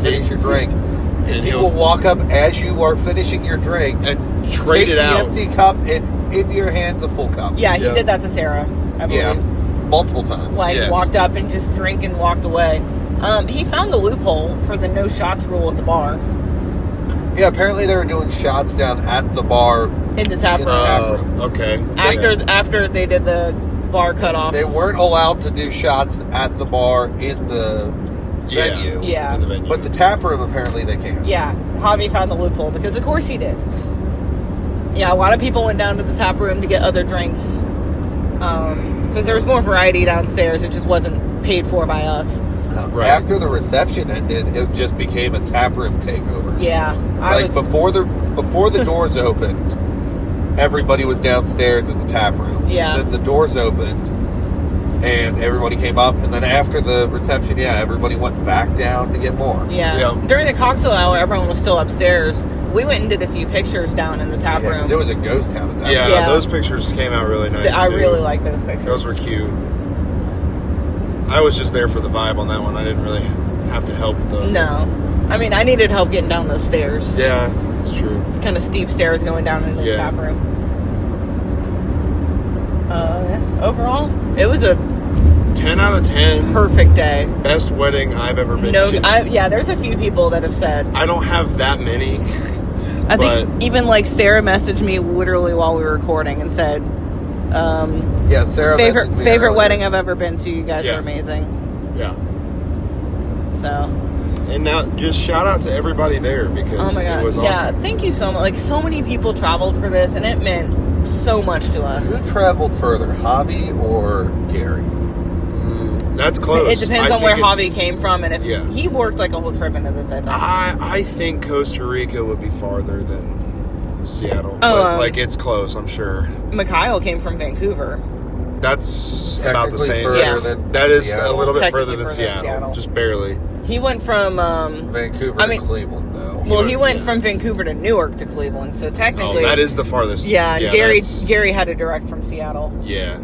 finish your drink. And he will walk up as you are finishing your drink and trade it out. Empty cup and into your hands a full cup. Yeah, he did that to Sarah, I believe. Yeah, multiple times. Walked up and just drank and walked away. He found the loophole for the no shots rule at the bar. Yeah, apparently they were doing shots down at the bar. In the tap room. Okay. After they did the bar cutoff. They weren't allowed to do shots at the bar in the venue. Yeah. In the venue. But the tap room, apparently they can. Yeah. Javi found the loophole because of course he did. Yeah, a lot of people went down to the tap room to get other drinks. Because there was more variety downstairs. It just wasn't paid for by us. Right. After the reception ended, it just became a tap room takeover. Yeah. Before the doors opened, everybody was downstairs in the tap room. Yeah. Then the doors opened, and everybody came up. And then after the reception, everybody went back down to get more. Yeah. During the cocktail hour, everyone was still upstairs. We went and did a few pictures down in the tap room. There was a ghost town at that. Yeah, those pictures came out really nice. I really like those pictures. Those were cute. I was just there for the vibe on that one. I didn't really have to help with those. No. I mean, I needed help getting down those stairs. Yeah, that's true. Kind of steep stairs going down into the tap room. Overall, it was a 10 out of 10. Perfect day. Best wedding I've ever been to. There's a few people that have said. I don't have that many. I think even like Sarah messaged me literally while we were recording and said, Sarah favorite wedding I've ever been to. You guys are amazing. Yeah. So. And now, just shout out to everybody there because it was awesome. Yeah, thank you so much. Like, so many people traveled for this, and it meant so much to us. Who traveled further, Javi or Gary? That's close. It depends on where Javi came from, and if he worked like a whole trip into this, I think. I think Costa Rica would be farther than Seattle. But, it's close, I'm sure. Mikhail came from Vancouver. That's about the same. That is Seattle. A little bit further than Seattle. Just barely. He went from Vancouver to Cleveland, though. Well, he went from Vancouver to Newark to Cleveland, so technically... that is the farthest. Yeah, Gary had a direct from Seattle. Yeah.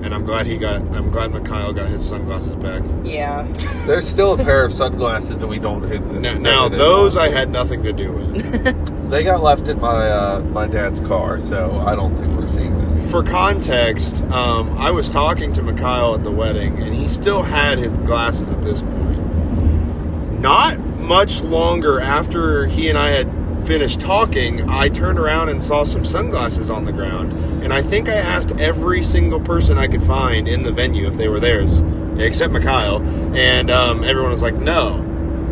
And I'm glad Mikhail got his sunglasses back. Yeah. There's still a pair of sunglasses that we don't hit. Now those I had nothing to do with. They got left in my dad's car, so I don't think we're seeing them. For context, I was talking to Mikhail at the wedding, and he still had his glasses at this point. Not much longer after he and I had finished talking, I turned around and saw some sunglasses on the ground. And I think I asked every single person I could find in the venue if they were theirs, except Mikhail. And everyone was like, no.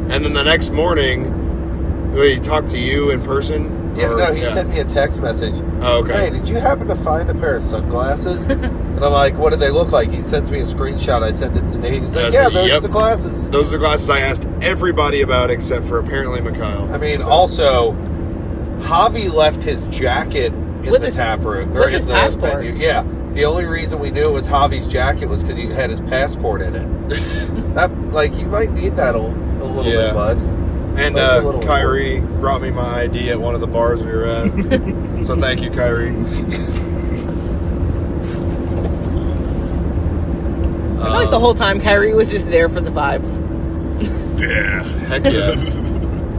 And then the next morning, he talked to you in person? He sent me a text message. Oh, okay. Hey, did you happen to find a pair of sunglasses? And I'm like, what did they look like? He sends me a screenshot. I send it to Nate. He's like, those are the glasses. Those are the glasses I asked everybody about except for apparently Mikhail. I mean, also, Javi left his jacket in the tap room. With his passport. Venue. Yeah. The only reason we knew it was Javi's jacket was because he had his passport in it. You might need that a little bit, bud. And Kyrie brought me my ID at one of the bars we were at. So thank you, Kyrie. I feel like the whole time Kyrie was just there for the vibes. Yeah. Heck yeah.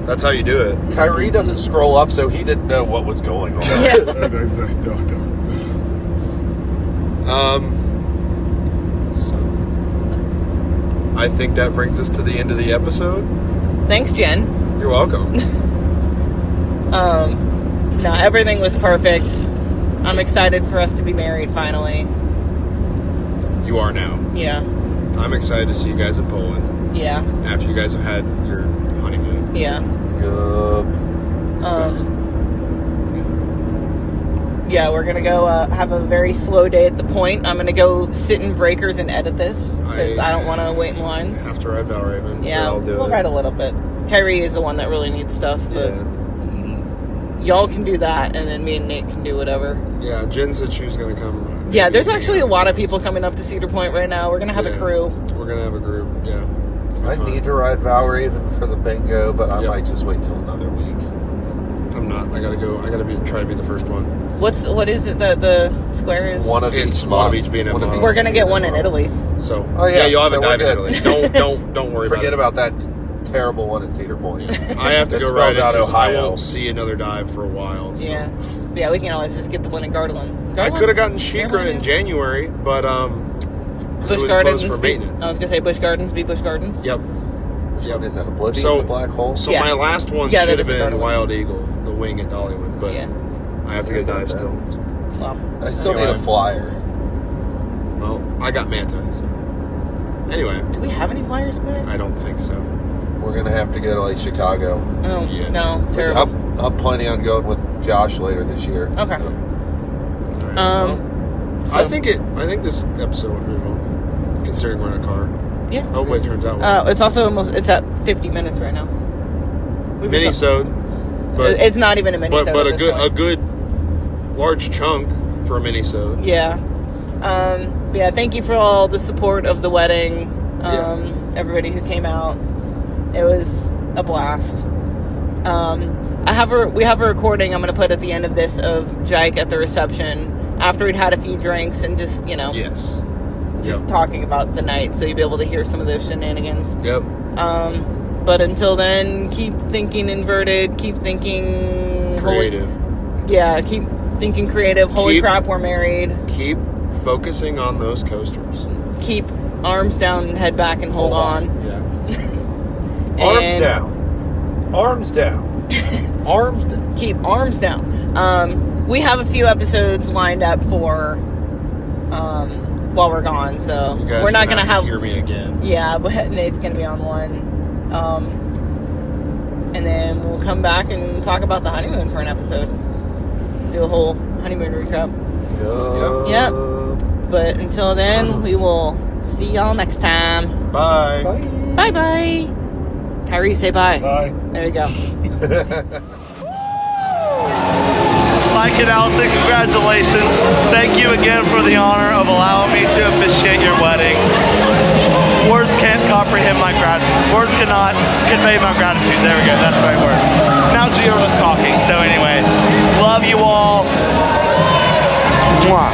That's how you do it. Kyrie doesn't scroll up, so he didn't know what was going on. Yeah. No. So I think that brings us to the end of the episode. Thanks, Jen. You're welcome. No, everything was perfect. I'm excited for us to be married finally. You are now. Yeah. I'm excited to see you guys in Poland Yeah. after you guys have had your honeymoon. Yeah. Yup. Yeah, we're gonna go have a very slow day at the point. I'm gonna go sit in breakers and edit this because I don't want to wait in lines. After I Valraven, Yeah, I'll do we'll it. write a little bit. Kyrie is the one that really needs stuff, but Yeah. y'all can do that, and then me and Nate can do whatever. Yeah, Jen said she was going to come. Yeah, there's actually a lot of people coming up to Cedar Point right now. We're gonna have a crew. We're going to have a group, yeah. I need to ride Valraven for the bingo, but I might just wait till another week. I'm not. I got to go. I got to try to be the first one. What is it that the square is? One of It's each. one of each being a model. We're gonna get one in Italy. So, Oh, yeah, you'll have a so we're dive in good. Italy. Don't worry Forget about about that terrible one at Cedar Point. it. I have to It go spells ride it out because I Ohio. won't see another dive for a while. So. Yeah, we can always just get the one in Gardaland. I could have gotten Shikra in January, but it Busch was Gardens closed for maintenance. I was gonna say Busch Gardens be Busch Gardens. Yep. Which one is that? Oblivion, So- the black hole? So Yeah. my last one Yeah, should that have is a been Gardaland. Wild Eagle, the wing at Dollywood, but Yeah. I have to get a dive still. Well, I still Anyway. need a flyer. Well, I got Manta. So. Anyway, do we have any flyers for that? I don't think so. We're gonna have to go to like Chicago. Oh Yeah. no, Which terrible. I'm planning on going with Josh later this year. Okay. So, All right. So- I think this episode went pretty well, considering we're in a car. Yeah. Hopefully it turns out well. It's also it's at 50 minutes right now. We've been- Mini-sode, but it's not even a mini. but a good large chunk for a mini-sode. Yeah. Yeah. Thank you for all the support of the wedding. Everybody who came out. It was a blast. We have a recording I'm going to put at the end of this of Jake at the reception after we'd had a few drinks and just Yes. Yep. talking about the night, so you'll be able to hear some of those shenanigans. Yep. But until then, keep thinking inverted. Keep thinking Creative. keep thinking creative. Holy crap, we're married. Keep focusing on those coasters. Keep arms down, head back, and hold on. Yeah. arms And down. Arms down. Arms down. keep arms down. We have a few episodes lined up for while we're gone, so You guys we're not gonna gonna have. hear me again. Yeah, but Nate's gonna be on one, and then we'll come back and talk about the honeymoon for an episode. Do a whole honeymoon recap. Yep. But until then, we will see y'all next time. Bye. Bye bye. Kyrie, say bye. Bye. There you go. Mike and Allison, congratulations. Thank you again for the honor of allowing me to officiate your wedding. Words can't comprehend my gratitude. Words cannot convey my gratitude. There we go, that's the right word. Now Gio was talking, so anyway, love you all. Mwah.